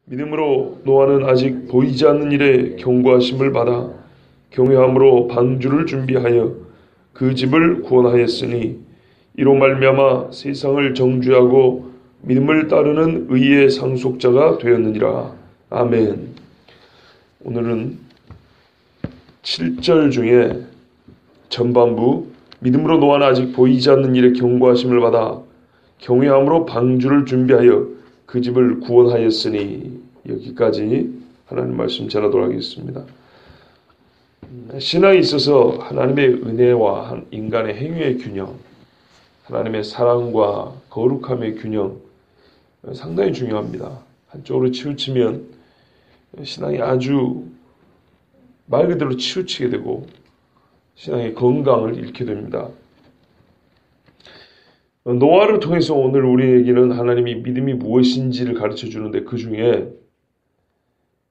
믿음으로 노아는 아직 보이지 않는 일에 경고하심을 받아 경외함으로 방주를 준비하여 그 집을 구원하였으니 이로 말미암아 세상을 정죄하고 믿음을 따르는 의의 상속자가 되었느니라. 아멘. 오늘은 7절 중에 전반부 믿음으로 노아는 아직 보이지 않는 일에 경고하심을 받아 경외함으로 방주를 준비하여 그 집을 구원하였으니, 여기까지 하나님 말씀 전하도록 하겠습니다. 신앙에 있어서 하나님의 은혜와 인간의 행위의 균형, 하나님의 사랑과 거룩함의 균형 상당히 중요합니다. 한쪽으로 치우치면 신앙이 아주 말 그대로 치우치게 되고 신앙의 건강을 잃게 됩니다. 노아를 통해서 오늘 우리에게는 하나님이 믿음이 무엇인지를 가르쳐 주는데, 그 중에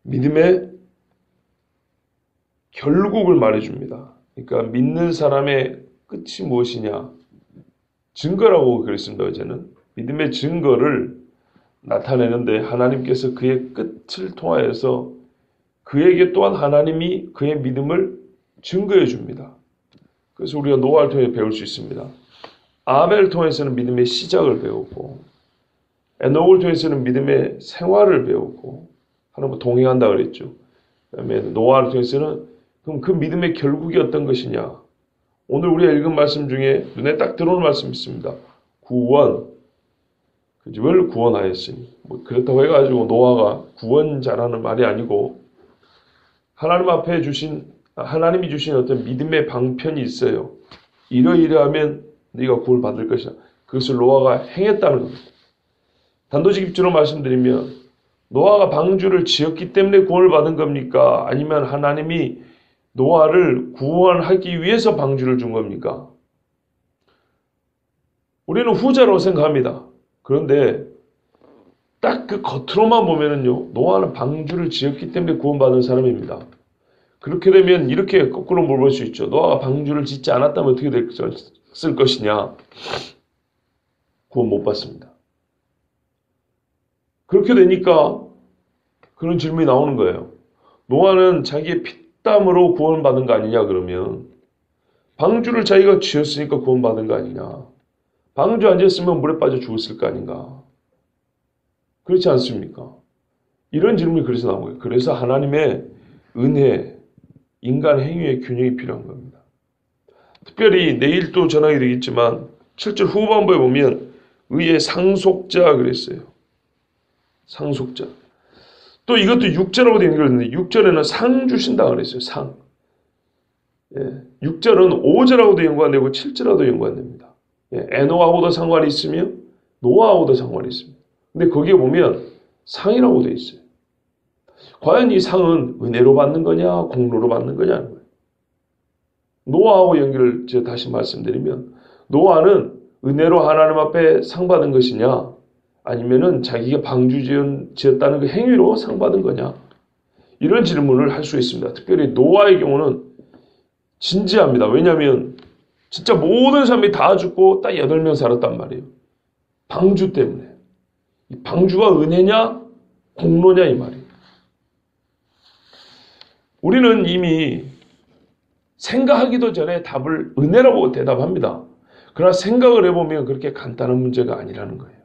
믿음의 결국을 말해줍니다. 그러니까 믿는 사람의 끝이 무엇이냐, 증거라고 그랬습니다. 어제는 믿음의 증거를 나타내는데 하나님께서 그의 끝을 통하여서 그에게 또한 하나님이 그의 믿음을 증거해 줍니다. 그래서 우리가 노아를 통해 배울 수 있습니다. 아벨을 통해서는 믿음의 시작을 배우고, 에녹을 통해서는 믿음의 생활을 배우고, 하나님과 동행한다 그랬죠. 그다음에 노아를 통해서는 그럼 그 믿음의 결국이 어떤 것이냐. 오늘 우리가 읽은 말씀 중에 눈에 딱 들어오는 말씀이 있습니다. 구원, 그 집을 구원하였으니. 그렇다고 해가지고 노아가 구원자라는 말이 아니고, 하나님 앞에 하나님이 주신 어떤 믿음의 방편이 있어요. 이러이러하면 네가 구원을 받을 것이다. 그것을 노아가 행했다는 겁니다. 단도직입적으로 말씀드리면 노아가 방주를 지었기 때문에 구원을 받은 겁니까? 아니면 하나님이 노아를 구원하기 위해서 방주를 준 겁니까? 우리는 후자라고 생각합니다. 그런데 딱 그 겉으로만 보면은요, 노아는 방주를 지었기 때문에 구원받은 사람입니다. 그렇게 되면 이렇게 거꾸로 물어볼 수 있죠. 노아가 방주를 짓지 않았다면 어떻게 됐을 것이냐? 구원 못 받습니다. 그렇게 되니까 그런 질문이 나오는 거예요. 노아는 자기의 피땀으로 구원받은 거 아니냐 그러면, 방주를 자기가 지었으니까 구원받은 거 아니냐. 방주 안 지었으면 물에 빠져 죽었을 거 아닌가. 그렇지 않습니까? 이런 질문이 그래서 나온 거예요. 그래서 하나님의 은혜, 인간 행위의 균형이 필요한 겁니다. 특별히 내일 또 전하게 되겠지만 7절 후반부에 보면 의의 상속자 그랬어요. 상속자. 또 이것도 6절하고도 연결했는데 6절에는 상 주신다 그랬어요. 상. 6절은 5절하고도 연관되고 7절하고도 연관됩니다. 에노하고도 상관이 있으며 노아하고도 상관이 있습니다. 근데 거기에 보면 상이라고 되어 있어요. 과연 이 상은 은혜로 받는 거냐 공로로 받는 거냐는 거예요. 노아하고 연결을 제가 다시 말씀드리면, 노아는 은혜로 하나님 앞에 상 받은 것이냐, 아니면은 자기가 방주 지었다는 그 행위로 상 받은 거냐, 이런 질문을 할 수 있습니다. 특별히 노아의 경우는 진지합니다. 왜냐하면 진짜 모든 사람이 다 죽고 딱 8명 살았단 말이에요. 방주 때문에. 이 방주가 은혜냐 공로냐 이 말이에요. 우리는 이미 생각하기도 전에 답을 은혜라고 대답합니다. 그러나 생각을 해보면 그렇게 간단한 문제가 아니라는 거예요.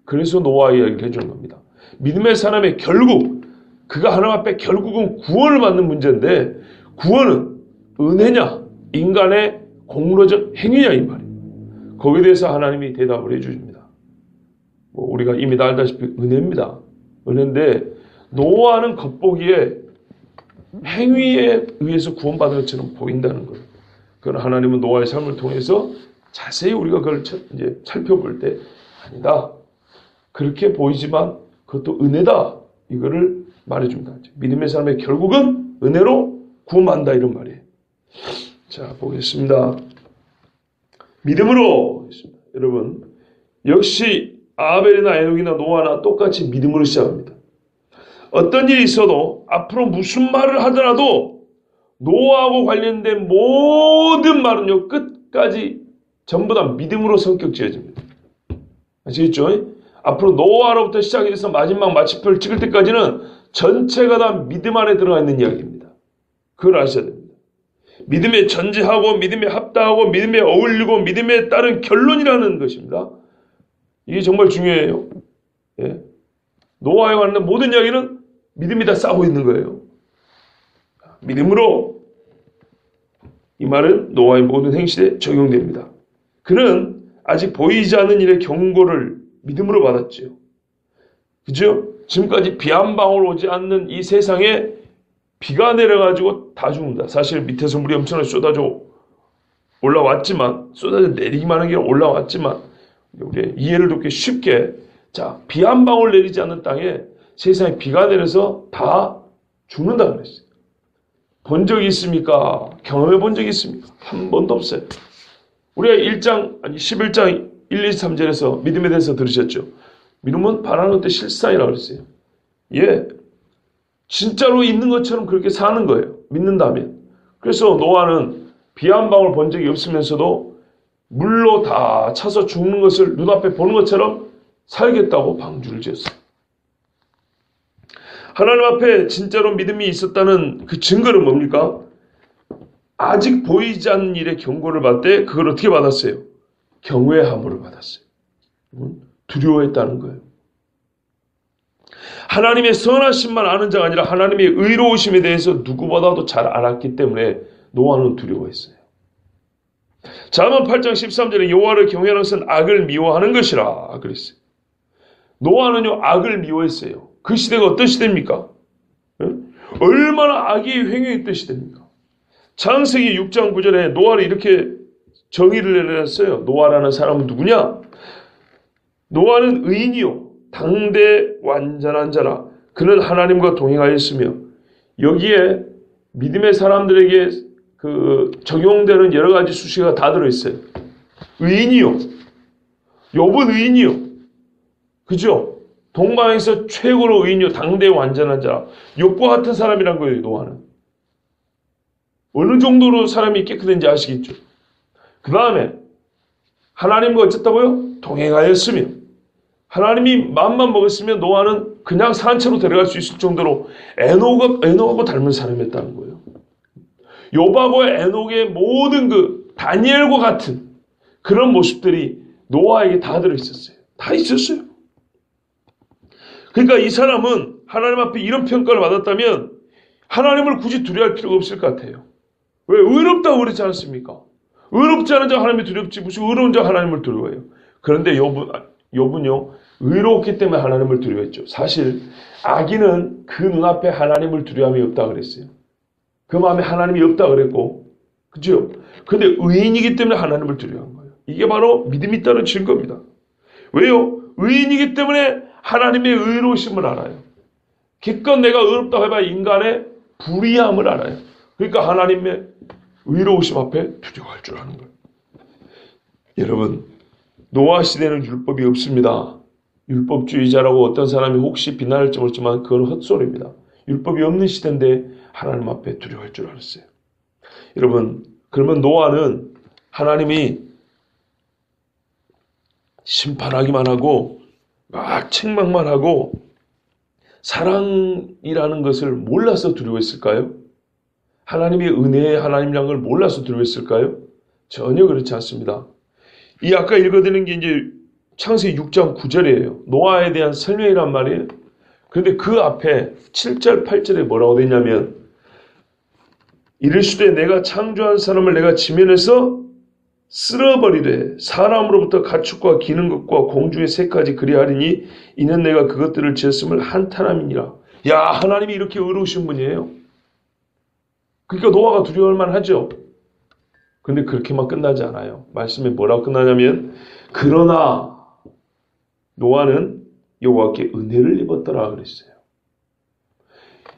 그래서 노아 이야기를 해주는 겁니다. 믿음의 사람의 결국, 그가 하나님 앞에 결국은 구원을 받는 문제인데, 구원은 은혜냐 인간의 공로적 행위냐 이 말이에요. 거기에 대해서 하나님이 대답을 해주십니다. 우리가 이미 다 알다시피 은혜입니다. 은혜인데 노아는 겉보기에 행위에 의해서 구원받은 것처럼 보인다는 거예요. 그러나 하나님은 노아의 삶을 통해서 자세히 우리가 그걸 이제 살펴볼 때 아니다. 그렇게 보이지만 그것도 은혜다. 이거를 말해줍니다. 믿음의 사람의 결국은 은혜로 구원받는다 이런 말이에요. 자, 보겠습니다. 믿음으로. 여러분, 역시 아벨이나 에녹이나 노아나 똑같이 믿음으로 시작합니다. 어떤 일이 있어도 앞으로 무슨 말을 하더라도 노아하고 관련된 모든 말은요, 끝까지 전부 다 믿음으로 성격 지어집니다. 아시겠죠? 앞으로 노아로부터 시작해서 마지막 마침표를 찍을 때까지는 전체가 다 믿음 안에 들어가 있는 이야기입니다. 그걸 아셔야 됩니다. 믿음에 전제하고 믿음에 합당하고 믿음에 어울리고 믿음에 따른 결론이라는 것입니다. 이게 정말 중요해요. 예. 노아에 관한 모든 이야기는 믿음이 다 싸고 있는 거예요. 믿음으로 이 말은 노아의 모든 행실에 적용됩니다. 그는 아직 보이지 않는 일의 경고를 믿음으로 받았지요. 그죠? 지금까지 비 한 방울 오지 않는 이 세상에 비가 내려가지고 다 죽는다. 사실 밑에서 물이 엄청나게 쏟아져 올라왔지만, 쏟아져 내리기만 한 게 올라왔지만, 우리 이해를 돕기 쉽게, 자, 비 한 방울 내리지 않는 땅에 세상에 비가 내려서 다 죽는다 그랬어요. 본 적이 있습니까? 경험해 본 적이 있습니까? 한 번도 없어요. 우리가 11장 1, 2, 3절에서 믿음에 대해서 들으셨죠? 믿음은 바라는 것도 실상이라고 그랬어요. 예. 진짜로 있는 것처럼 그렇게 사는 거예요. 믿는다면. 그래서 노아는 비 한 방울 본 적이 없으면서도 물로 다 차서 죽는 것을 눈앞에 보는 것처럼 살겠다고 방주를 지었어요. 하나님 앞에 진짜로 믿음이 있었다는 그 증거는 뭡니까? 아직 보이지 않는 일의 경고를 받을 때 그걸 어떻게 받았어요? 경외함으로 받았어요. 두려워했다는 거예요. 하나님의 선하심만 아는 자가 아니라 하나님의 의로우심에 대해서 누구보다도 잘 알았기 때문에 노아는 두려워했어요. 잠언 8장 13절에 여호와를 경외하는 것은 악을 미워하는 것이라 그랬어요. 노아는요 악을 미워했어요. 그 시대가 어떤 시대입니까? 얼마나 악이 횡행했던 시대입니까? 창세기 6장 9절에 노아를 이렇게 정의를 내렸어요. 노아라는 사람은 누구냐? 노아는 의인이요 당대 완전한 자라. 그는 하나님과 동행하였으며, 여기에 믿음의 사람들에게 적용되는 여러 가지 수식어가 다 들어있어요. 의인이요. 욥은 의인이요. 그죠? 동방에서 최고로 의인이요 당대 완전한 자라. 욥과 같은 사람이란 거예요. 노아는. 어느 정도로 사람이 깨끗한지 아시겠죠? 그 다음에 하나님과 어쨌다고요? 동행하였으며, 하나님이 마음만 먹었으면 노아는 그냥 산채로 데려갈 수 있을 정도로 에녹하고 닮은 사람이었다는 거예요. 욥하고 에녹의 모든 다니엘과 같은 그런 모습들이 노아에게 다 들어있었어요. 다 있었어요. 그러니까 이 사람은 하나님 앞에 이런 평가를 받았다면 하나님을 굳이 두려워할 필요가 없을 것 같아요. 왜? 의롭다고 그러지 않습니까? 의롭지 않은 자가 하나님이 두렵지 무슨 의로운 자가 하나님을 두려워해요. 그런데 욥은요 의로웠기 때문에 하나님을 두려워했죠. 사실 악인은 그 눈앞에 하나님을 두려움이 없다 그랬어요. 그 마음에 하나님이 없다 그랬고, 그죠? 근데 의인이기 때문에 하나님을 두려워한 거예요. 이게 바로 믿음이 있다는 증거입니다. 왜요? 의인이기 때문에 하나님의 의로우심을 알아요. 기껏 내가 의롭다고 해봐 인간의 불의함을 알아요. 그러니까 하나님의 의로우심 앞에 두려워할 줄 아는 거예요. 여러분, 노아 시대는 율법이 없습니다. 율법주의자라고 어떤 사람이 혹시 비난할지 모르지만 그건 헛소리입니다. 율법이 없는 시대인데 하나님 앞에 두려워할 줄 알았어요. 여러분, 그러면 노아는 하나님이 심판하기만 하고 막 책망만 하고 사랑이라는 것을 몰라서 두려워했을까요? 하나님의 은혜의 하나님이라는 걸 몰라서 두려워했을까요? 전혀 그렇지 않습니다. 이 아까 읽어드린 게 이제 창세기 6장 9절이에요. 노아에 대한 설명이란 말이에요. 그런데 그 앞에 7절 8절에 뭐라고 되냐면, 이르시되 내가 창조한 사람을 내가 지면에서 쓸어버리되 사람으로부터 가축과 기는 것과 공중의 새까지 그리하리니 이는 내가 그것들을 지었음을 한탄함이니라. 야, 하나님이 이렇게 의로우신 분이에요. 그러니까 노아가 두려워할 만하죠. 근데 그렇게만 끝나지 않아요. 말씀에 뭐라고 끝나냐면, 그러나 노아는 여호와께 은혜를 입었더라 그랬어요.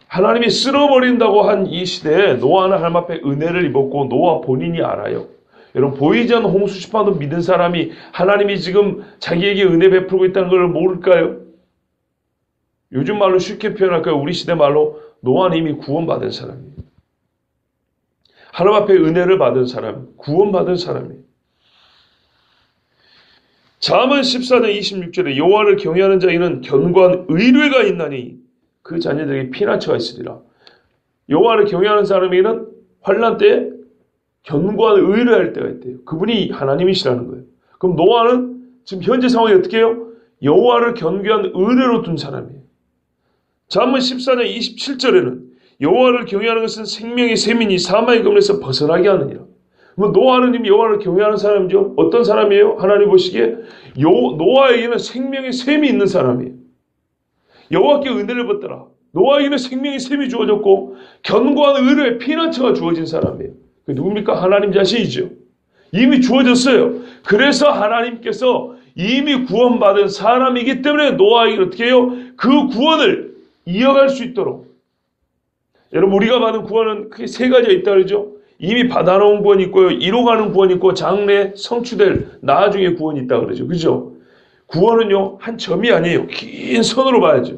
하나님이 쓸어버린다고 한 이 시대에 노아는 하나님 앞에 은혜를 입었고 노아 본인이 알아요. 여러분, 보이지 않는 홍수 심판도 믿은 사람이 하나님이 지금 자기에게 은혜 베풀고 있다는 걸 모를까요? 요즘 말로 쉽게 표현할까요? 우리 시대 말로 노아는 이미 구원받은 사람이에요. 하나님 앞에 은혜를 받은 사람, 구원받은 사람이에요. 잠언 14장 26절에 여호와를 경외하는 자에게는 견고한 의뢰가 있나니 그 자녀들에게 피난처가 있으리라. 여호와를 경외하는 사람에게는 환난 때에 견고한 의뢰할 때가 있대요. 그분이 하나님이시라는 거예요. 그럼 노아는 지금 현재 상황이 어떻게 해요? 여호와를 견고한 의뢰로 둔 사람이에요. 잠언 14장 27절에는 여호와를 경외하는 것은 생명의 셈이니 사망의 검에서 벗어나게 하느니라. 노아는 이미 여호와를 경외하는 사람이죠. 어떤 사람이에요? 하나님 보시기에 노아에게는 생명의 셈이 있는 사람이에요. 여호와께 은혜를 받더라. 노아에게는 생명의 셈이 주어졌고 견고한 의뢰의 피난처가 주어진 사람이에요. 그 누굽니까? 하나님 자신이죠. 이미 주어졌어요. 그래서 하나님께서 이미 구원받은 사람이기 때문에 노아에게 어떻게 해요? 그 구원을 이어갈 수 있도록. 여러분, 우리가 받은 구원은 크게 세 가지가 있다 그러죠. 이미 받아놓은 구원이 있고요. 이뤄가는 구원이 있고 장래 성취될 나중에 구원이 있다 그러죠. 그죠? 구원은요, 한 점이 아니에요. 긴 선으로 봐야죠.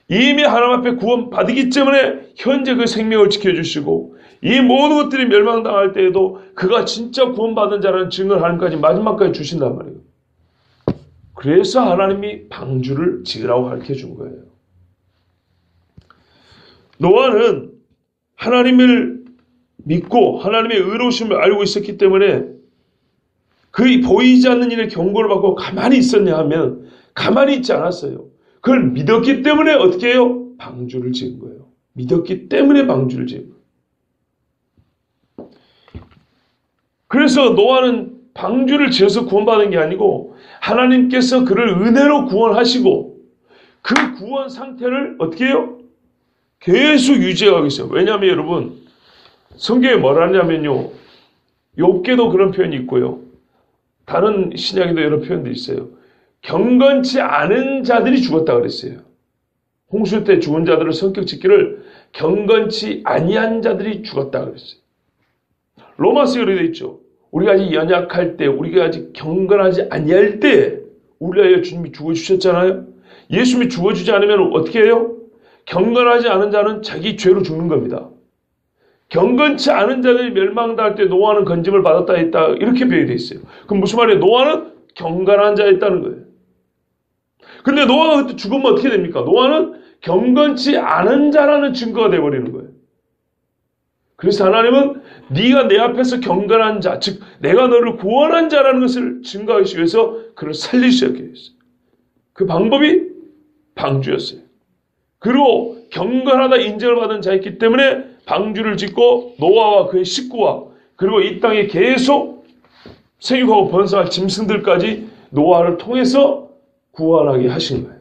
이미 하나님 앞에 구원 받기 때문에 현재 그 생명을 지켜주시고 이 모든 것들이 멸망당할 때에도 그가 진짜 구원받은 자라는 증거를 하나님까지 마지막까지 주신단 말이에요. 그래서 하나님이 방주를 지으라고 가르쳐 준 거예요. 노아는 하나님을 믿고 하나님의 의로우심을 알고 있었기 때문에 그 보이지 않는 일에 경고를 받고 가만히 있었냐 하면 가만히 있지 않았어요. 그걸 믿었기 때문에 어떻게 해요? 방주를 지은 거예요. 믿었기 때문에 방주를 지은 거예요. 그래서 노아는 방주를 지어서 구원받은 게 아니고 하나님께서 그를 은혜로 구원하시고 그 구원 상태를 어떻게 해요? 계속 유지하고 있어요. 왜냐하면 여러분 성경에 뭐라 하냐면요. 욥기도 그런 표현이 있고요. 다른 신약에도 여러 표현들이 있어요. 경건치 않은 자들이 죽었다 그랬어요. 홍수 때 죽은 자들의 성격 짓기를 경건치 아니한 자들이 죽었다 그랬어요. 로마서에 그렇게 되어 있죠. 우리가 아직 연약할 때, 우리가 아직 경건하지 아니할 때 우리 위하여 주님이 죽어주셨잖아요. 예수님이 죽어주지 않으면 어떻게 해요? 경건하지 않은 자는 자기 죄로 죽는 겁니다. 경건치 않은 자들이 멸망당할 때 노아는 건짐을 받았다 했다 이렇게 표현되어 있어요. 그럼 무슨 말이에요? 노아는 경건한 자였다는 거예요. 근데 노아가 그때 죽으면 어떻게 됩니까? 노아는 경건치 않은 자라는 증거가 되어버리는 거예요. 그래서 하나님은 네가 내 앞에서 경건한 자, 즉 내가 너를 구원한 자라는 것을 증거하기 위해서 그를 살리셔야 했어요. 그 방법이 방주였어요. 그리고 경건하다 인정을 받은 자였기 때문에 방주를 짓고 노아와 그의 식구와 그리고 이 땅에 계속 생육하고 번성할 짐승들까지 노아를 통해서 구원하게 하신 거예요.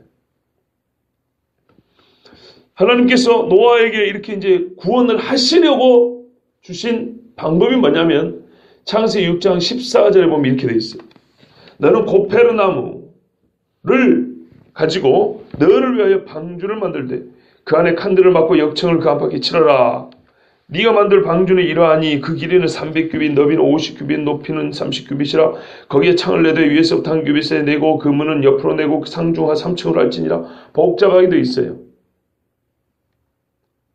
하나님께서 노아에게 이렇게 이제 구원을 하시려고 주신 방법이 뭐냐면 창세기 6장 14절에 보면 이렇게 되어 있어요. 너는 고페르나무를 가지고 너를 위하여 방주를 만들되 그 안에 칸들을 막고 역청을 그 안팎에 치러라. 네가 만들 방주는 이러하니 그 길이는 300규빗, 너비는 50규빗, 높이는 30규빗이라. 거기에 창을 내되 위에서부터 한 규빗에 내고 그 문은 옆으로 내고 상중하 3층으로 할지니라. 복잡하게 되어 있어요.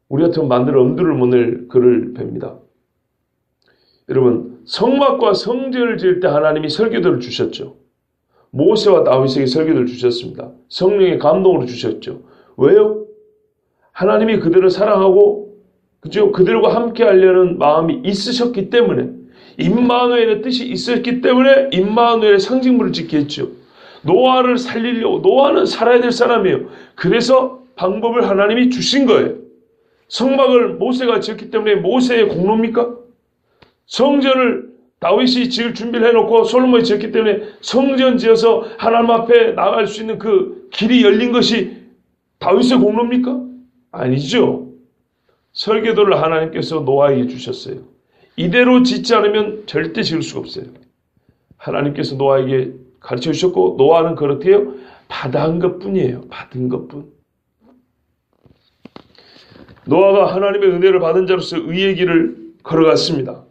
우리 같으면 만들 엄두를 못 낼 글을 봅니다. 여러분, 성막과 성전을 지을 때 하나님이 설교들을 주셨죠. 모세와 다윗에게 설교들을 주셨습니다. 성령의 감동으로 주셨죠. 왜요? 하나님이 그들을 사랑하고 그죠? 그들과 함께 하려는 마음이 있으셨기 때문에 임마누엘의 뜻이 있었기 때문에 임마누엘의 상징물을 짓게 했죠. 노아를 살리려고 노아는 살아야 될 사람이에요. 그래서 방법을 하나님이 주신 거예요. 성막을 모세가 지었기 때문에 모세의 공로입니까? 성전을 다윗이 지을 준비를 해놓고 솔로몬이 지었기 때문에 성전 지어서 하나님 앞에 나갈 수 있는 그 길이 열린 것이 다윗의 공로입니까? 아니죠. 설계도를 하나님께서 노아에게 주셨어요. 이대로 짓지 않으면 절대 지을 수가 없어요. 하나님께서 노아에게 가르쳐 주셨고 노아는 그렇대요. 받은 것뿐이에요. 받은 것뿐. 노아가 하나님의 은혜를 받은 자로서 의의 길을 걸어갔습니다.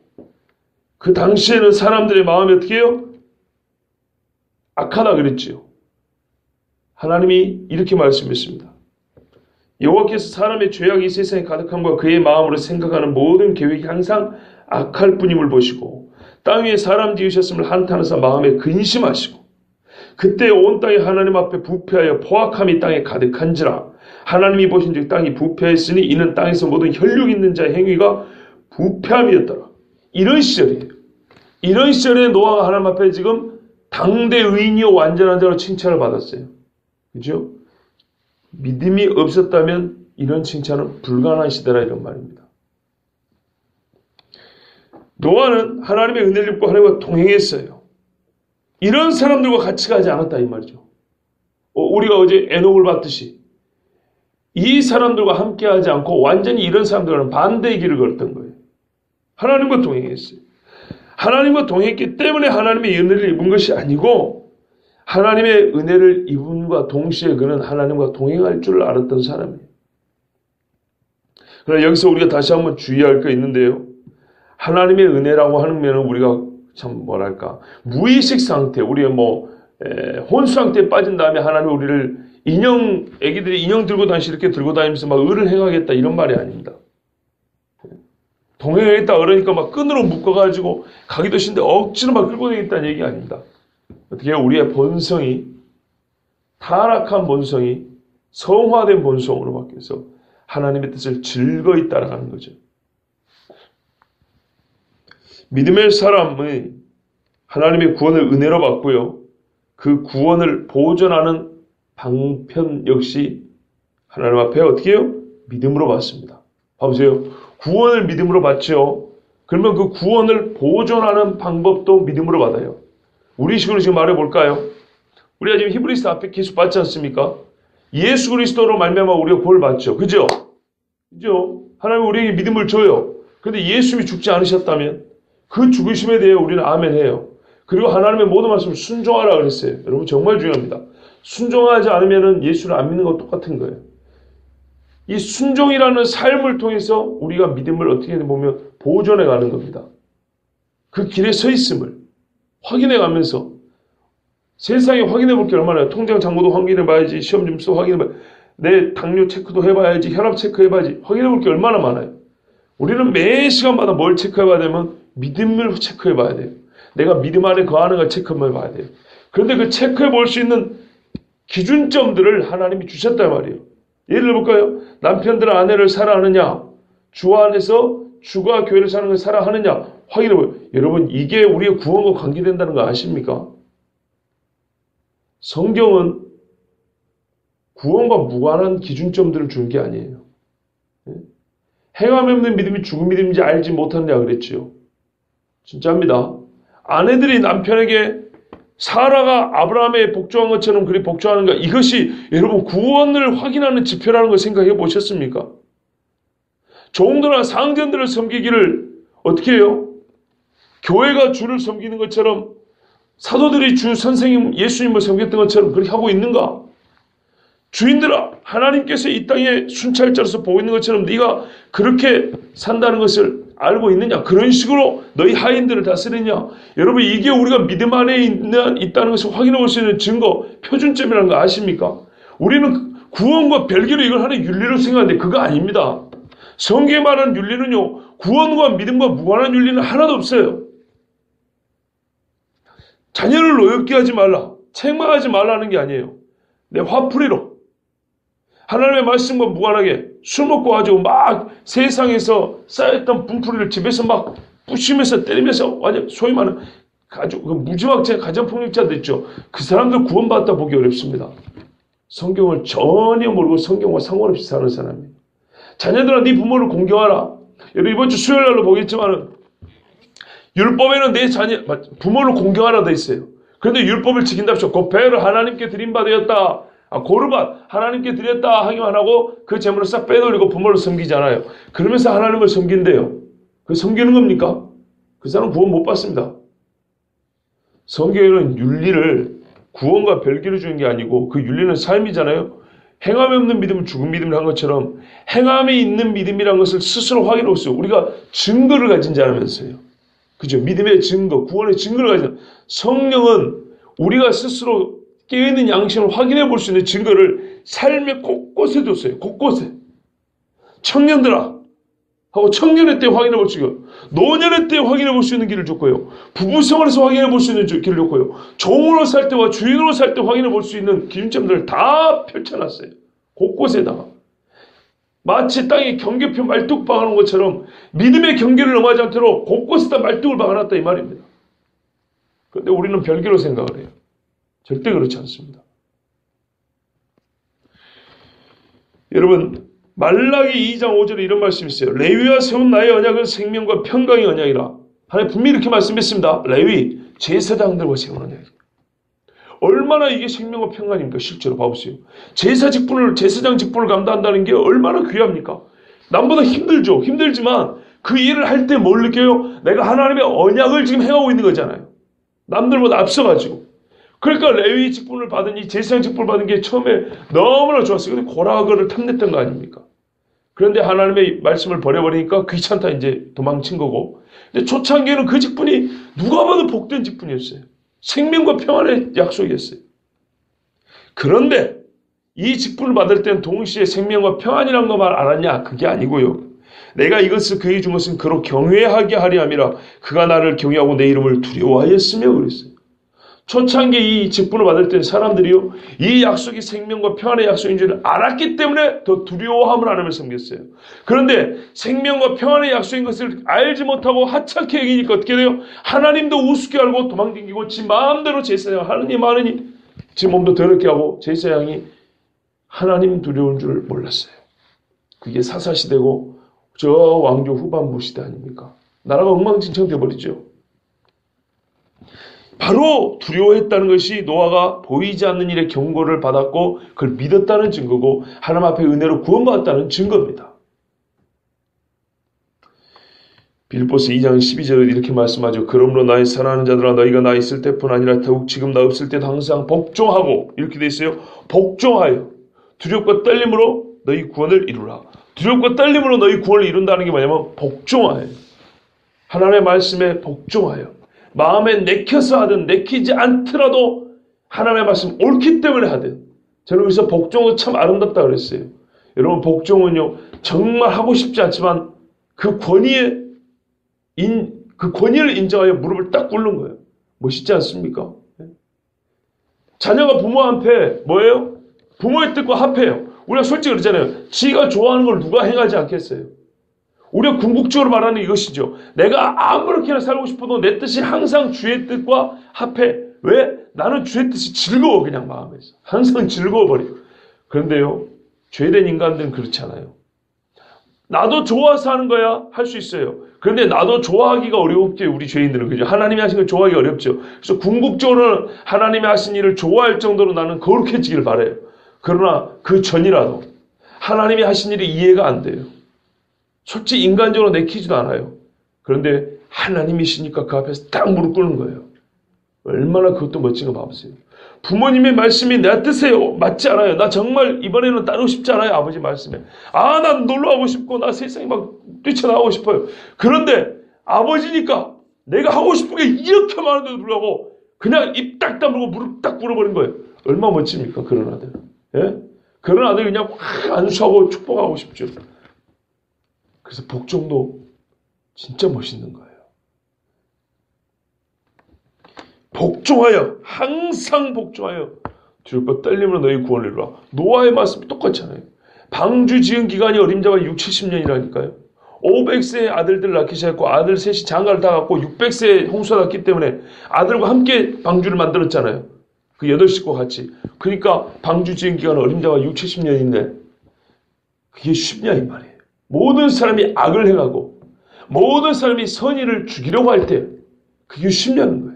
그 당시에는 사람들의 마음이 어떻게 해요? 악하다 그랬지요. 하나님이 이렇게 말씀했습니다. 여호와께서 사람의 죄악이 이 세상에 가득함과 그의 마음으로 생각하는 모든 계획이 항상 악할 뿐임을 보시고 땅 위에 사람 지으셨음을 한탄하사 마음에 근심하시고 그때 온 땅이 하나님 앞에 부패하여 포악함이 땅에 가득한지라. 하나님이 보신즉 땅이 부패했으니 이는 땅에서 모든 혈육 있는 자의 행위가 부패함이었더라. 이런 시절이에요. 이런 시절에 노아가 하나님 앞에 지금 당대 의인이요 완전한 자로 칭찬을 받았어요. 그죠? 믿음이 없었다면 이런 칭찬은 불가능한 시대라 이런 말입니다. 노아는 하나님의 은혜를 입고 하나님과 동행했어요. 이런 사람들과 같이 가지 않았다 이 말이죠. 우리가 어제 에녹을 봤듯이 이 사람들과 함께하지 않고 완전히 이런 사람들과는 반대의 길을 걸었던 거예요. 하나님과 동행했어요. 하나님과 동행했기 때문에 하나님의 은혜를 입은 것이 아니고 하나님의 은혜를 입음과 동시에 그는 하나님과 동행할 줄 알았던 사람이에요. 그러나 여기서 우리가 다시 한번 주의할 거 있는데요. 하나님의 은혜라고 하면 우리가 참 뭐랄까 무의식 상태, 우리의 혼수 상태에 빠진 다음에 하나님이 우리를 애기들이 인형 들고 다니시 이렇게 들고 다니면서 막 의를 행하겠다 이런 말이 아닙니다. 동행하겠다 그러니까 막 끈으로 묶어가지고 가기도 싫은데 억지로 막 끌고 다니겠다는 얘기 아닙니다. 어떻게 우리의 본성이 타락한 본성이 성화된 본성으로 바뀌어서 하나님의 뜻을 즐거이 따라가는 거죠. 믿음의 사람의 하나님의 구원을 은혜로 받고요. 그 구원을 보존하는 방편 역시 하나님 앞에 어떻게 해요? 믿음으로 받습니다. 봐보세요. 구원을 믿음으로 받죠. 그러면 그 구원을 보존하는 방법도 믿음으로 받아요. 우리 식으로 지금 말해볼까요? 우리가 지금 히브리서 앞에 계속 받지 않습니까? 예수 그리스도로 말미암아 우리가 구원을 받죠. 그죠? 그죠? 하나님 우리에게 믿음을 줘요. 그런데 예수님이 죽지 않으셨다면 그 죽으심에 대해 우리는 아멘 해요. 그리고 하나님의 모든 말씀을 순종하라 그랬어요. 여러분 정말 중요합니다. 순종하지 않으면 예수를 안 믿는 것 똑같은 거예요. 이 순종이라는 삶을 통해서 우리가 믿음을 어떻게 보면 보존해 가는 겁니다. 그 길에 서 있음을 확인해 가면서 세상에 확인해 볼 게 얼마나 통장 잔고도 확인해 봐야지, 시험 점수도 확인해 봐야지, 내 당뇨 체크도 해봐야지, 혈압 체크해 봐야지, 확인해 볼 게 얼마나 많아요. 우리는 매 시간마다 뭘 체크해 봐야 되면 믿음을 체크해 봐야 돼요. 내가 믿음 안에 거하는가 체크해 봐야 돼요. 그런데 그 체크해 볼 수 있는 기준점들을 하나님이 주셨단 말이에요. 예를 들어볼까요? 남편들은 아내를 사랑하느냐, 주 안에서 주가 교회를 사는 걸 사랑하느냐 확인해봐요. 여러분 이게 우리의 구원과 관계된다는 거 아십니까? 성경은 구원과 무관한 기준점들을 준 게 아니에요. 행함 없는 믿음이 죽은 믿음인지 알지 못하느냐 그랬지요. 진짜입니다. 아내들이 남편에게 사라가 아브라함에 복종한 것처럼 그리 복종하는가, 이것이 여러분 구원을 확인하는 지표라는 걸 생각해 보셨습니까? 종들과 상전들을 섬기기를 어떻게 해요? 교회가 주를 섬기는 것처럼, 사도들이 주 선생님 예수님을 섬겼던 것처럼 그렇게 하고 있는가? 주인들아, 하나님께서 이 땅에 순찰자로서 보고 있는 것처럼 네가 그렇게 산다는 것을 알고 있느냐? 그런 식으로 너희 하인들을 다스리냐? 여러분 이게 우리가 믿음 안에 있다는 것을 확인해 볼 수 있는 증거, 표준점이라는 거 아십니까? 우리는 구원과 별개로 이걸 하나의 윤리로 생각하는데 그거 아닙니다. 성경에 말하는 윤리는요, 구원과 믿음과 무관한 윤리는 하나도 없어요. 자녀를 노엽게 하지 말라, 책망하지 말라는 게 아니에요. 내 화풀이로 하나님의 말씀과 무관하게 술 먹고 가지고 막 세상에서 쌓였던 분풀이를 집에서 막 부시면서 때리면서 완전 소위 말하는 무지막지한 가정폭력자들 있죠. 그 사람들 구원받다 보기 어렵습니다. 성경을 전혀 모르고 성경과 상관없이 사는 사람이에요. 자녀들아 네 부모를 공경하라. 여러분 이번 주 수요일 날로 보겠지만은 율법에는 내 자녀 부모를 공경하라 돼 있어요. 그런데 율법을 지킨답시오. 그 배를 하나님께 드린 바 되었다. 고르밧 하나님께 드렸다 하기만 하고 그 재물을 싹 빼돌리고 부모를 섬기잖아요. 그러면서 하나님을 섬긴대요. 그 섬기는 겁니까? 그 사람은 구원 못 받습니다. 성경에는 윤리를 구원과 별개로 주는 게 아니고 그 윤리는 삶이잖아요. 행함이 없는 믿음은 죽은 믿음을 한 것처럼 행함이 있는 믿음이라는 것을 스스로 확인하고 있어요. 우리가 증거를 가진 자라면서요. 그죠? 믿음의 증거, 구원의 증거를 가진 성령은 우리가 스스로 깨어있는 양심을 확인해 볼 수 있는 증거를 삶의 곳곳에 뒀어요. 곳곳에. 청년들아, 하고 청년의 때 확인해 볼 수 있고 노년의 때 확인해 볼 수 있는 길을 줬고요. 부부 생활에서 확인해 볼 수 있는 길을 줬고요. 종으로 살 때와 주인으로 살 때 확인해 볼 수 있는 기준점들을 다 펼쳐놨어요. 곳곳에다가. 마치 땅에 경계표 말뚝 박아놓은 것처럼 믿음의 경계를 넘어가지 않도록 곳곳에다 말뚝을 박아놨다 이 말입니다. 그런데 우리는 별개로 생각을 해요. 절대 그렇지 않습니다. 여러분 말라기 2장 5절에 이런 말씀이 있어요. 레위와 세운 나의 언약은 생명과 평강의 언약이라. 하나님 분명히 이렇게 말씀했습니다. 레위 제사장들과 세운 언약이에요. 얼마나 이게 생명과 평강입니까? 실제로 봐보세요. 제사장 직분을 감당한다는 게 얼마나 귀합니까? 남보다 힘들죠. 힘들지만 그 일을 할 때 뭘 느껴요? 내가 하나님의 언약을 지금 행하고 있는 거잖아요. 남들보다 앞서가지고. 그러니까 레위 직분을 받은 이 제사장 직분을 받은 게 처음에 너무나 좋았어요. 근데 고라그를 탐냈던 거 아닙니까? 그런데 하나님의 말씀을 버려버리니까 귀찮다 이제 도망친 거고. 근데 초창기에는 그 직분이 누가 봐도 복된 직분이었어요. 생명과 평안의 약속이었어요. 그런데 이 직분을 받을 때는 동시에 생명과 평안이란 것만 알았냐? 그게 아니고요. 내가 이것을 그에게 준 것은 그로 경외하게 하려 함이라. 그가 나를 경외하고 내 이름을 두려워하였으며 그랬어요. 초창기 이 직분을 받을 때는 사람들이요, 이 약속이 생명과 평안의 약속인 줄 알았기 때문에 더 두려워함을 하나님을 섬겼어요. 그런데 생명과 평안의 약속인 것을 알지 못하고 하찮게 여기니까 어떻게 돼요? 하나님도 우습게 알고 도망다니고 지 마음대로 제사장 하느니 지 몸도 더럽게 하고 제사장이 하나님 두려운 줄 몰랐어요. 그게 사사시대고 저 왕조 후반부 시대 아닙니까? 나라가 엉망진창 되어버리죠. 바로 두려워했다는 것이 노아가 보이지 않는 일의 경고를 받았고 그걸 믿었다는 증거고 하나님 앞에 은혜로 구원받았다는 증거입니다. 빌립보서 2장 12절에 이렇게 말씀하죠. 그러므로 나의 사랑하는 자들아 너희가 나 있을 때뿐 아니라 더욱 지금 나 없을 때도 항상 복종하고 이렇게 돼 있어요. 복종하여 두렵고 떨림으로 너희 구원을 이루라. 두렵고 떨림으로 너희 구원을 이룬다는 게 뭐냐면 복종하여. 하나님의 말씀에 복종하여. 마음에 내켜서 하든 내키지 않더라도 하나님의 말씀 옳기 때문에 하든. 저는 여기서 복종은 참 아름답다 그랬어요. 여러분 복종은요 정말 하고 싶지 않지만 그 권위를 인정하여 무릎을 딱 꿇는 거예요. 멋있지 않습니까? 자녀가 부모한테 뭐예요? 부모의 뜻과 합해요. 우리가 솔직히 그러잖아요. 지가 좋아하는 걸 누가 행하지 않겠어요? 우리가 궁극적으로 말하는 이것이죠. 내가 아무렇게나 살고 싶어도 내 뜻이 항상 주의 뜻과 합해. 왜? 나는 주의 뜻이 즐거워 그냥 마음에서. 항상 즐거워버려요. 그런데요. 죄된 인간들은 그렇지 않아요. 나도 좋아서 하는 거야 할 수 있어요. 그런데 나도 좋아하기가 어렵죠. 우리 죄인들은. 그죠? 하나님이 하신 걸 좋아하기 어렵죠. 그래서 궁극적으로는 하나님이 하신 일을 좋아할 정도로 나는 거룩해지길 바라요. 그러나 그 전이라도 하나님이 하신 일이 이해가 안 돼요. 솔직히 인간적으로 내키지도 않아요. 그런데 하나님이시니까 그 앞에서 딱 무릎 꿇는 거예요. 얼마나 그것도 멋진 거 봐보세요. 부모님의 말씀이 내 뜻에 맞지 않아요. 나 정말 이번에는 따르고 싶지 않아요. 아버지 말씀에. 난 놀러 가고 싶고 나 세상에 막 뛰쳐나가고 싶어요. 그런데 아버지니까 내가 하고 싶은 게 이렇게 많은데도 불구하고 그냥 입 딱 다물고 무릎 딱 꿇어버린 거예요. 얼마나 멋집니까 그런 아들. 예? 그런 아들 그냥 확 안수하고 축복하고 싶죠. 그래서 복종도 진짜 멋있는 거예요. 복종하여 항상 복종하여 두렵고 떨림으로 너희 구원을 이루라. 노아의 말씀이 똑같잖아요. 방주 지은 기간이 어림잡아 6-70년이라니까요. 500세의 아들들 낳기 시작했고 아들 셋이 장가를 다 갔고 600세에 홍수가 났기 때문에 아들과 함께 방주를 만들었잖아요. 그 8식구와 같이. 그러니까 방주 지은 기간은 어림잡아 6-70년인데 그게 쉽냐 이 말이에요. 모든 사람이 악을 행하고 모든 사람이 선의를 죽이려고 할 때 그게 쉽냐는 거예요.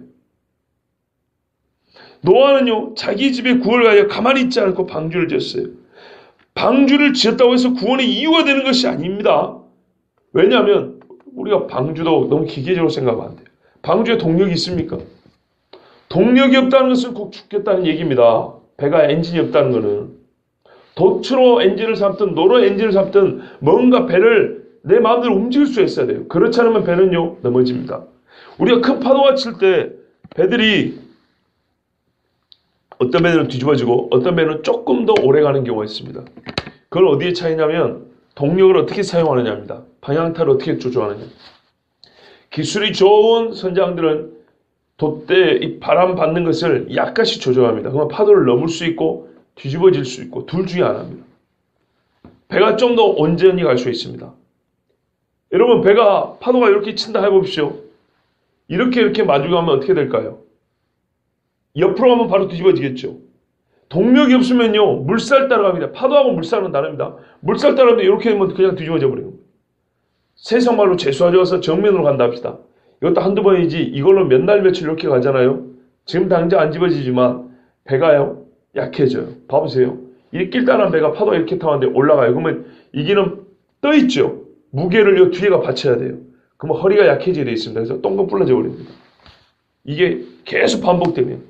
노아는요 자기 집에 구원을 위하여 가만히 있지 않고 방주를 지었어요. 방주를 지었다고 해서 구원의 이유가 되는 것이 아닙니다. 왜냐하면 우리가 방주도 너무 기계적으로 생각하면 안 돼요. 방주에 동력이 있습니까? 동력이 없다는 것은 꼭 죽겠다는 얘기입니다. 배가 엔진이 없다는 것은. 돛으로 엔진을 삼든 노로 엔진을 삼든 뭔가 배를 내 마음대로 움직일 수 있어야 돼요. 그렇지 않으면 배는요 넘어집니다. 우리가 큰 파도가 칠 때 배들이 어떤 배는 뒤집어지고 어떤 배는 조금 더 오래 가는 경우가 있습니다. 그건 어디에 차이냐면 동력을 어떻게 사용하느냐입니다. 방향타를 어떻게 조종하느냐. 기술이 좋은 선장들은 돛대 이 바람 받는 것을 약간씩 조정합니다. 그러면 파도를 넘을 수 있고 뒤집어질 수 있고 둘 중에 하나입니다. 배가 좀 더 온전히 갈 수 있습니다. 여러분 배가 파도가 이렇게 친다 해보십시오. 이렇게 마주가면 어떻게 될까요? 옆으로 가면 바로 뒤집어지겠죠. 동력이 없으면요 물살 따라갑니다. 파도하고 물살은 다릅니다. 물살 따라가면 이렇게 되면 그냥 뒤집어져 버리는 거예요. 세상 말로 재수하셔서 정면으로 간다 합시다. 이것도 한두 번이지 이걸로 몇 날 며칠 이렇게 가잖아요. 지금 당장 안 집어지지만 배가요 약해져요. 봐보세요. 이 길다란 배가 파도가 이렇게 타는데 올라가요. 그러면 이기는 떠있죠. 무게를 요 뒤에가 받쳐야 돼요. 그러면 허리가 약해지게 되어 있습니다. 그래서 똥똥 불러져 버립니다. 이게 계속 반복되면.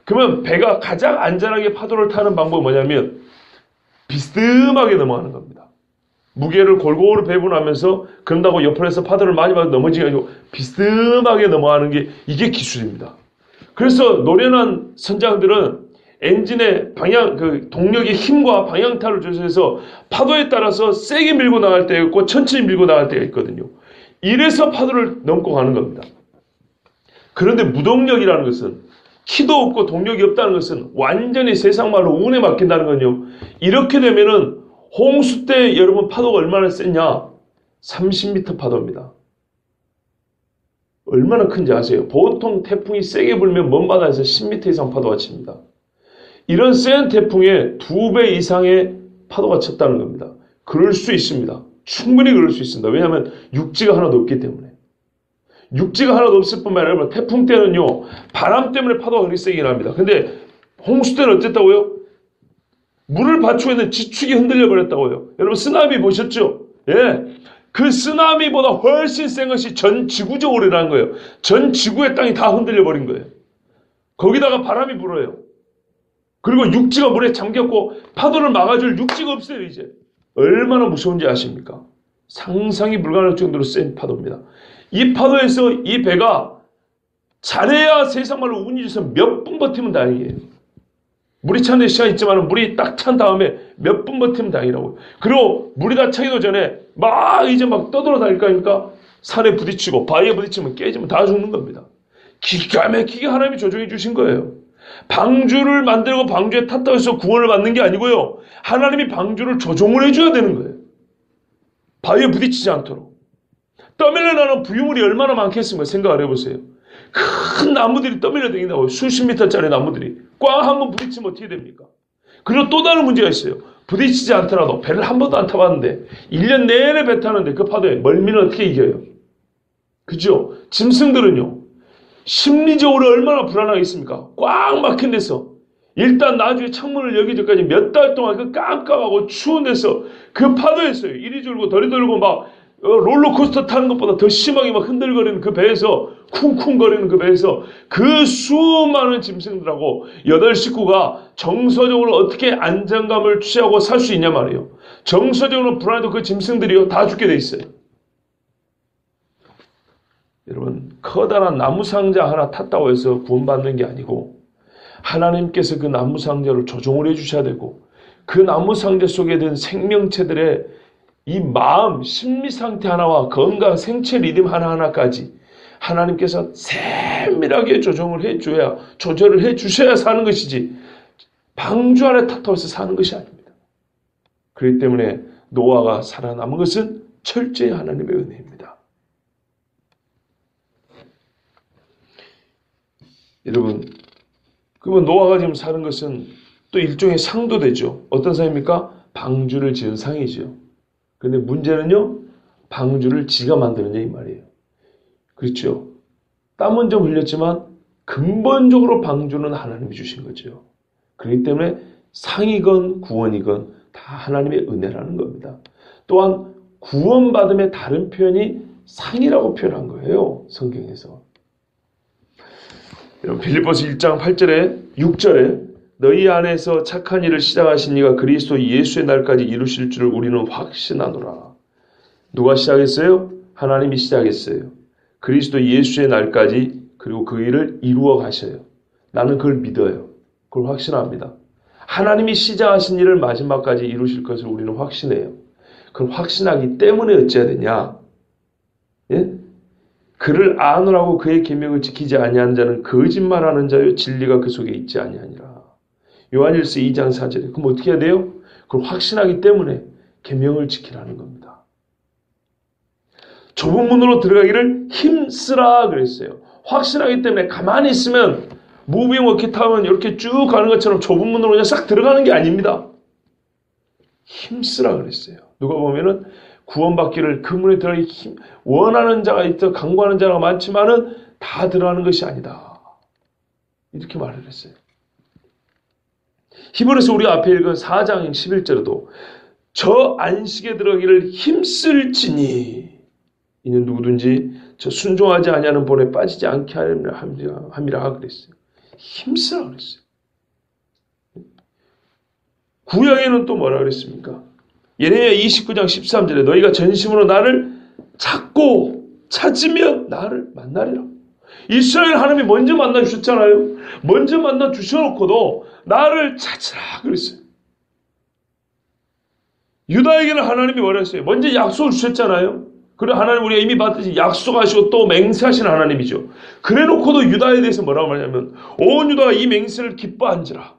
그러면 배가 가장 안전하게 파도를 타는 방법은 뭐냐면 비스듬하게 넘어가는 겁니다. 무게를 골고루 배분하면서 그런다고 옆에서 파도를 많이 받아 넘어지게 아니고 비스듬하게 넘어가는 게 이게 기술입니다. 그래서 노련한 선장들은 엔진의 방향, 동력의 힘과 방향타를 조절해서 파도에 따라서 세게 밀고 나갈 때가 있고 천천히 밀고 나갈 때가 있거든요. 이래서 파도를 넘고 가는 겁니다. 그런데 무동력이라는 것은 키도 없고 동력이 없다는 것은 완전히 세상 말로 운에 맡긴다는 건요. 이렇게 되면은 홍수 때 여러분 파도가 얼마나 셌냐? 30m 파도입니다. 얼마나 큰지 아세요? 보통 태풍이 세게 불면 먼 바다에서 10m 이상 파도가 칩니다. 이런 센 태풍에 2배 이상의 파도가 쳤다는 겁니다. 그럴 수 있습니다. 충분히 그럴 수 있습니다. 왜냐하면 육지가 하나도 없기 때문에. 육지가 하나도 없을 뿐만 아니라 여러분 태풍 때는요. 바람 때문에 파도가 그렇게 세게 납니다. 근데 홍수 때는 어땠다고요? 물을 받치고 있는 지축이 흔들려 버렸다고요. 여러분 쓰나미 보셨죠? 예. 그 쓰나미보다 훨씬 센 것이 전 지구적으로 일어난 거예요. 전 지구의 땅이 다 흔들려 버린 거예요. 거기다가 바람이 불어요. 그리고 육지가 물에 잠겼고 파도를 막아줄 육지가 없어요. 이제 얼마나 무서운지 아십니까? 상상이 불가능할 정도로 센 파도입니다. 이 파도에서 이 배가 잘해야 세상 말로 운이 좋아서 몇 분 버티면 다행이에요. 물이 차는 시간이 있지만 물이 딱 찬 다음에 몇 분 버티면 다행이라고요. 그리고 물이 다 차기도 전에 이제 막 떠돌아다닐 거니까 산에 부딪히고 바위에 부딪히면 깨지면 다 죽는 겁니다. 기가 막히게 하나님이 조정해 주신 거예요. 방주를 만들고 방주에 탔다고 해서 구원을 받는 게 아니고요. 하나님이 방주를 조종을 해줘야 되는 거예요. 바위에 부딪히지 않도록. 떠밀려 나는 부유물이 얼마나 많겠습니까? 생각을 해보세요. 큰 나무들이 떠밀려 다닌다고요. 수십 미터짜리 나무들이. 꽝 한번 부딪히면 어떻게 됩니까? 그리고 또 다른 문제가 있어요. 부딪히지 않더라도 배를 한 번도 안 타봤는데 1년 내내 배 타는데 그 파도에 멀미는 어떻게 이겨요? 그죠? 짐승들은요. 심리적으로 얼마나 불안하겠습니까? 꽉 막힌 데서 일단 나중에 창문을 열기 전까지 몇 달 동안 그 깜깜하고 추운 데서 그 파도에서요. 이리 졸고 저리 돌고 막 롤러코스터 타는 것보다 더 심하게 막 흔들거리는 그 배에서 쿵쿵거리는 그 배에서 그 수많은 짐승들하고 8식구가 정서적으로 어떻게 안정감을 취하고 살 수 있냐 말이에요. 정서적으로 불안해도 그 짐승들이요 다 죽게 돼 있어요. 여러분 커다란 나무상자 하나 탔다고 해서 구원받는 게 아니고 하나님께서 그 나무상자를 조종을 해주셔야 되고 그 나무상자 속에 든 생명체들의 이 마음, 심리상태 하나와 건강, 생체 리듬 하나하나까지 하나님께서 세밀하게 조정을 해줘야 조절을 해주셔야 사는 것이지 방주 안에 탔다고 해서 사는 것이 아닙니다. 그렇기 때문에 노아가 살아남은 것은 철저히 하나님의 은혜입니다. 여러분 그러면 노아가 지금 사는 것은 또 일종의 상도 되죠. 어떤 상입니까? 방주를 지은 상이죠. 그런데 문제는요. 방주를 지가 만드느냐 이 말이에요. 그렇죠. 땀은 좀 흘렸지만 근본적으로 방주는 하나님이 주신 거죠. 그렇기 때문에 상이건 구원이건 다 하나님의 은혜라는 겁니다. 또한 구원받음의 다른 표현이 상이라고 표현한 거예요. 성경에서. 여러분 빌립보서 1장 8절에 6절에 너희 안에서 착한 일을 시작하신 이가 그리스도 예수의 날까지 이루실 줄을 우리는 확신하노라. 누가 시작했어요? 하나님이 시작했어요. 그리스도 예수의 날까지 그리고 그 일을 이루어 가셔요. 나는 그걸 믿어요. 그걸 확신합니다. 하나님이 시작하신 일을 마지막까지 이루실 것을 우리는 확신해요. 그걸 확신하기 때문에 어찌해야 되냐? 예? 그를 아노라고 그의 계명을 지키지 아니하는 자는 거짓말하는 자요 진리가 그 속에 있지 아니하니라. 요한일서 2장 4절에. 그럼 어떻게 해야 돼요? 그걸 확신하기 때문에 계명을 지키라는 겁니다. 좁은 문으로 들어가기를 힘쓰라 그랬어요. 확신하기 때문에 가만히 있으면 무빙 워키 타면 이렇게 쭉 가는 것처럼 좁은 문으로 그냥 싹 들어가는 게 아닙니다. 힘쓰라 그랬어요. 누가 보면은 구원받기를 그 문에 들어가기 원하는 자가 있더 강구하는 자가 많지만은 다 들어가는 것이 아니다. 이렇게 말을 했어요. 히브리서 우리가 앞에 읽은 4장 11절에도 저 안식에 들어가기를 힘쓸지니 이는 누구든지 저 순종하지 아니하는 본에 빠지지 않게 함이라 그랬어요. 힘쓰라 그랬어요. 구약에는 또 뭐라 그랬습니까? 예레미야 29장 13절에 너희가 전심으로 나를 찾으면 나를 만나리라. 이스라엘 하나님이 먼저 만나주셨잖아요. 먼저 만나주셔놓고도 나를 찾으라 그랬어요. 유다에게는 하나님이 뭐라 했어요? 먼저 약속을 주셨잖아요. 그리고 하나님 우리가 이미 받듯이 약속하시고 또 맹세하시는 하나님이죠. 그래놓고도 유다에 대해서 뭐라고 말하냐면 온 유다가 이 맹세를 기뻐한지라.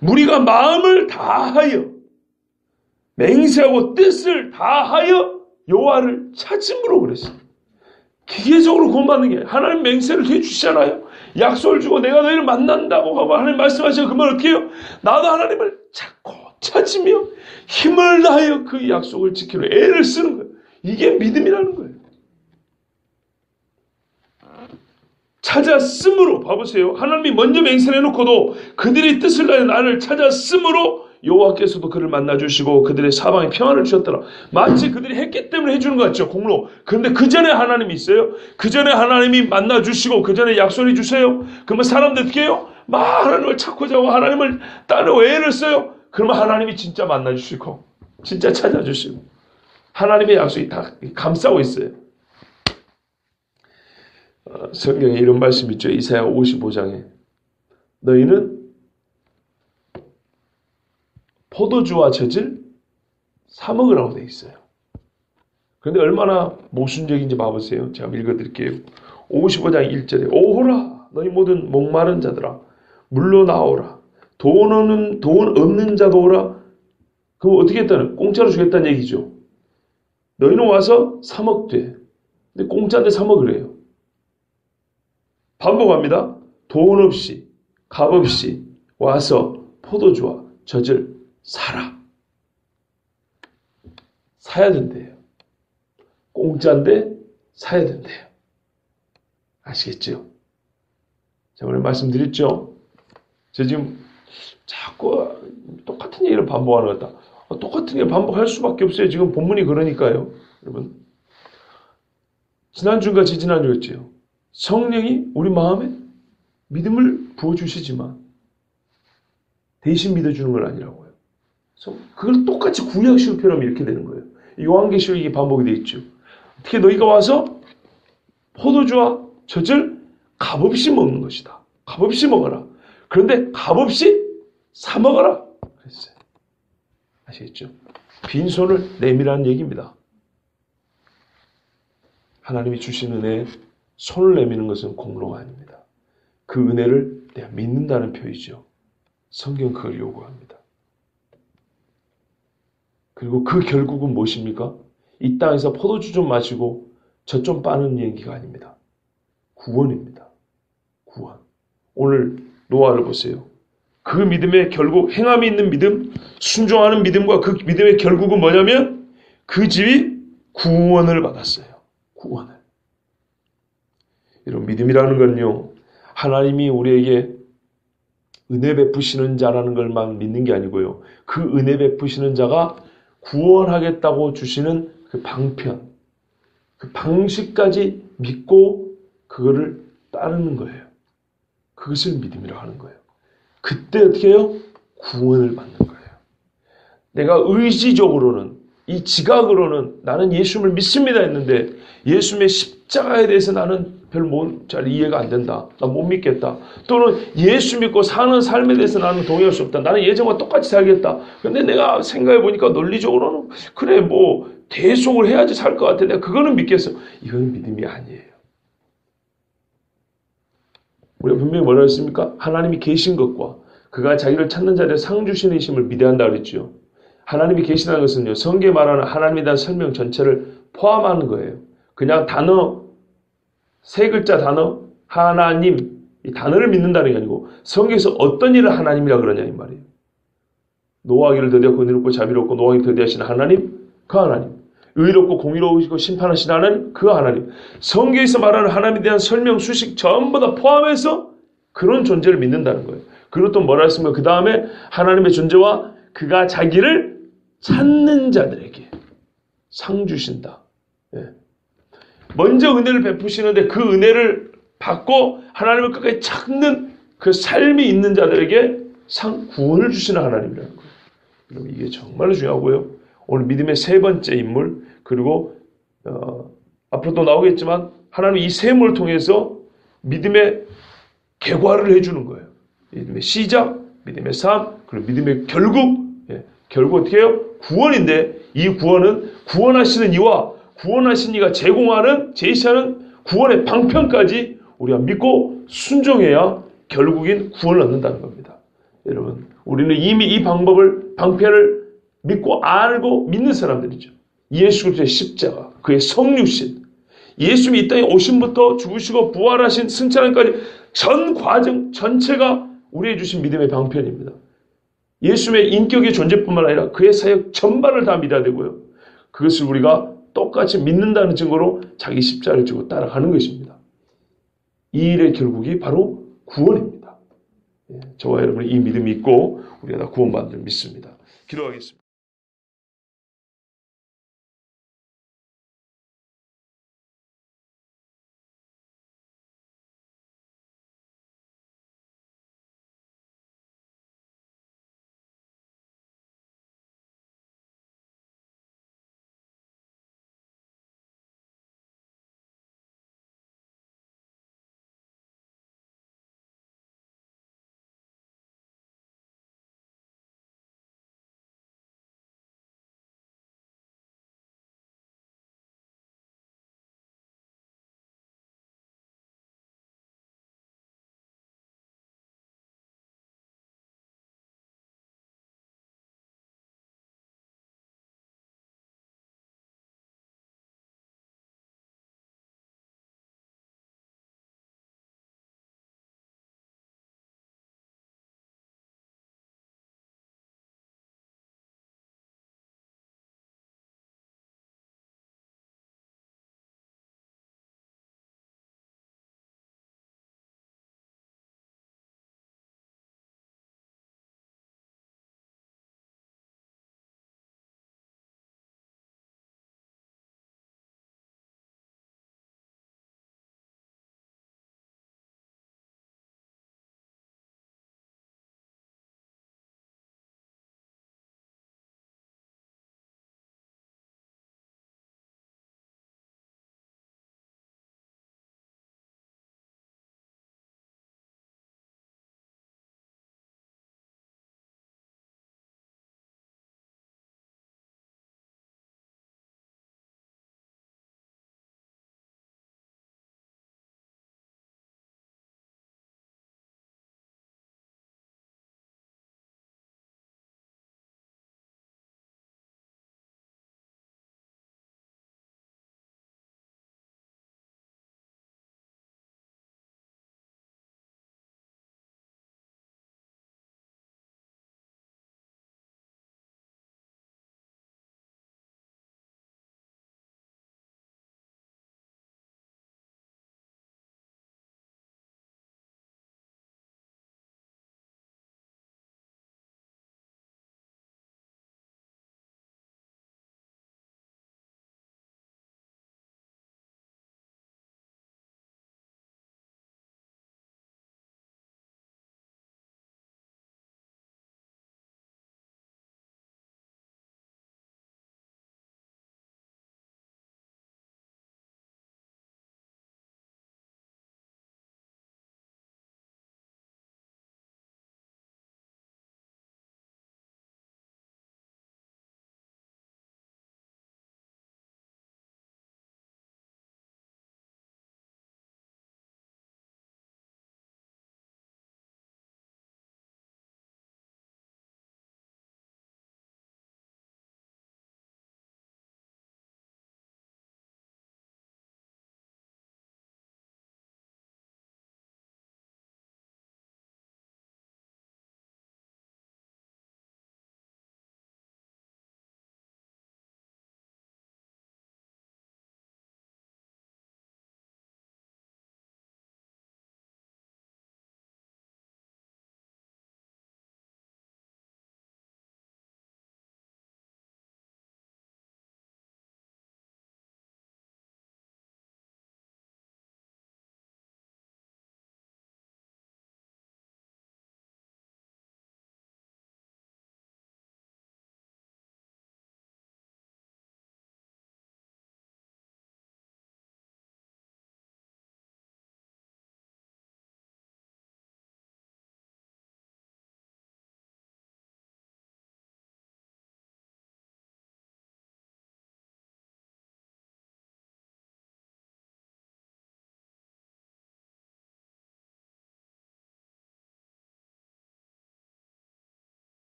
무리가 마음을 다하여 맹세하고 뜻을 다하여 여호와를 찾음으로 그랬어요. 기계적으로 구원받는 게 하나님 맹세를 해주시잖아요. 약속을 주고 내가 너희를 만난다고 하고 하나님 말씀하시고 그러면 어떻게 해요? 나도 하나님을 찾으며 힘을 다하여 그 약속을 지키려 애를 쓰는 거예요. 이게 믿음이라는 거예요. 찾았으므로 봐보세요. 하나님이 먼저 맹세를 해놓고도 그들이 뜻을 다해 나를 찾았으므로 여호와께서도 그를 만나주시고 그들의 사방에 평안을 주셨더라. 마치 그들이 했기 때문에 해주는 것 같죠. 공로. 그런데 그 전에 하나님이 있어요. 그 전에 하나님이 만나주시고 그 전에 약속해 주세요. 그러면 사람들 어떻게 해요? 막 하나님을 찾고자 하고 하나님을 따르고 애를 써요. 그러면 하나님이 진짜 만나주시고 진짜 찾아주시고 하나님의 약속이 다 감싸고 있어요. 성경에 이런 말씀 있죠. 이사야 55장에 너희는 포도주와 젖을 사 먹으라고 되어 있어요. 그런데 얼마나 모순적인지 봐보세요. 제가 읽어드릴게요. 55장 1절에 오호라 너희 모든 목마른 자들아 물로 나오라 돈 없는 자도 오라. 그럼 어떻게 했다는? 공짜로 주겠다는 얘기죠. 너희는 와서 사 먹되 근데 공짜인데 사 먹으래요. 반복합니다. 돈 없이 값 없이 와서 포도주와 젖을 사라. 사야 된대요. 공짜인데 사야 된대요. 아시겠죠? 제가 오늘 말씀드렸죠? 저 지금 자꾸 똑같은 얘기를 반복하는 것 같다. 똑같은 얘기를 반복할 수밖에 없어요. 지금 본문이 그러니까요. 여러분 지난주인가 지지난주였지요. 성령이 우리 마음에 믿음을 부어주시지만 대신 믿어주는 건 아니라고요. 그래서 그걸 똑같이 구약식으로 표현하면 이렇게 되는 거예요. 요한계시록 이게 반복이 되어 있죠. 어떻게 너희가 와서 포도주와 젖을 값없이 먹는 것이다. 값없이 먹어라. 그런데 값없이 사 먹어라. 그랬어요. 아시겠죠? 빈손을 내밀라는 얘기입니다. 하나님이 주신 은혜에 손을 내미는 것은 공로가 아닙니다. 그 은혜를 내가 믿는다는 표현이죠. 성경 그걸 요구합니다. 그리고 그 결국은 무엇입니까? 이 땅에서 포도주 좀 마시고 젖 좀 빠는 얘기가 아닙니다. 구원입니다. 구원. 오늘 노아를 보세요. 그 믿음의 결국 행함이 있는 믿음, 순종하는 믿음과 그 믿음의 결국은 뭐냐면 그 집이 구원을 받았어요. 구원을. 이런 믿음이라는 건요. 하나님이 우리에게 은혜 베푸시는 자라는 걸만 믿는 게 아니고요. 그 은혜 베푸시는 자가 구원하겠다고 주시는 그 방편, 그 방식까지 믿고 그거를 따르는 거예요. 그것을 믿음이라고 하는 거예요. 그때 어떻게 해요? 구원을 받는 거예요. 내가 의지적으로는 이 지각으로는 나는 예수님을 믿습니다 했는데 예수님의 십자가에 대해서 나는 잘 이해가 안 된다. 나 못 믿겠다. 또는 예수 믿고 사는 삶에 대해서 나는 동의할 수 없다. 나는 예전과 똑같이 살겠다. 근데 내가 생각해 보니까 논리적으로는 그래 뭐 대속을 해야지 살 것 같아. 내가 그거는 믿겠어. 이건 믿음이 아니에요. 우리가 분명히 뭐라 했습니까? 하나님이 계신 것과 그가 자기를 찾는 자들의 상 주시는 이심을 믿어야 한다 그랬죠. 하나님이 계시다는 것은요. 성경에 말하는 하나님에 대한 설명 전체를 포함하는 거예요. 그냥 단어, 세 글자 단어, 하나님, 이 단어를 믿는다는 게 아니고 성경에서 어떤 일을 하나님이라 그러냐 이 말이에요. 노하기를 더디하고 은혜롭고 자비롭고 노하기를 더디하시는 하나님, 그 하나님. 의롭고 공의로우시고 심판하시는 하나님, 그 하나님. 성경에서 말하는 하나님에 대한 설명, 수식 전부 다 포함해서 그런 존재를 믿는다는 거예요. 그리고 또 뭐라 했습니까? 그 다음에 하나님의 존재와 그가 자기를 찾는 자들에게 상 주신다. 예. 먼저 은혜를 베푸시는데 그 은혜를 받고 하나님을 끝까지 찾는 그 삶이 있는 자들에게 구원을 주시는 하나님이라는 거예요. 여러분 이게 정말로 중요하고요. 오늘 믿음의 세 번째 인물 그리고 앞으로 또 나오겠지만 하나님 이 세 인물을 통해서 믿음의 개괄을 해주는 거예요. 믿음의 시작, 믿음의 삶, 그리고 믿음의 결국. 결국 어떻게 해요? 구원인데 이 구원은 구원하시는 이와 구원하신 이가 제시하는 구원의 방편까지 우리가 믿고 순종해야 결국인 구원을 얻는다는 겁니다. 여러분 우리는 이미 이 방편을 믿고 알고 믿는 사람들이죠. 예수 그리스도의 십자가, 그의 성육신, 예수님이 이 땅에 오심부터 죽으시고 부활하신 승천함까지 전 과정 전체가 우리에게 주신 믿음의 방편입니다. 예수님의 인격의 존재뿐만 아니라 그의 사역 전반을 다 믿어야 되고요. 그것을 우리가 똑같이 믿는다는 증거로 자기 십자가를 지고 따라가는 것입니다. 이 일의 결국이 바로 구원입니다. 저와 여러분이 이 믿음이 있고 우리가 다 구원받는 줄 믿습니다. 기도하겠습니다.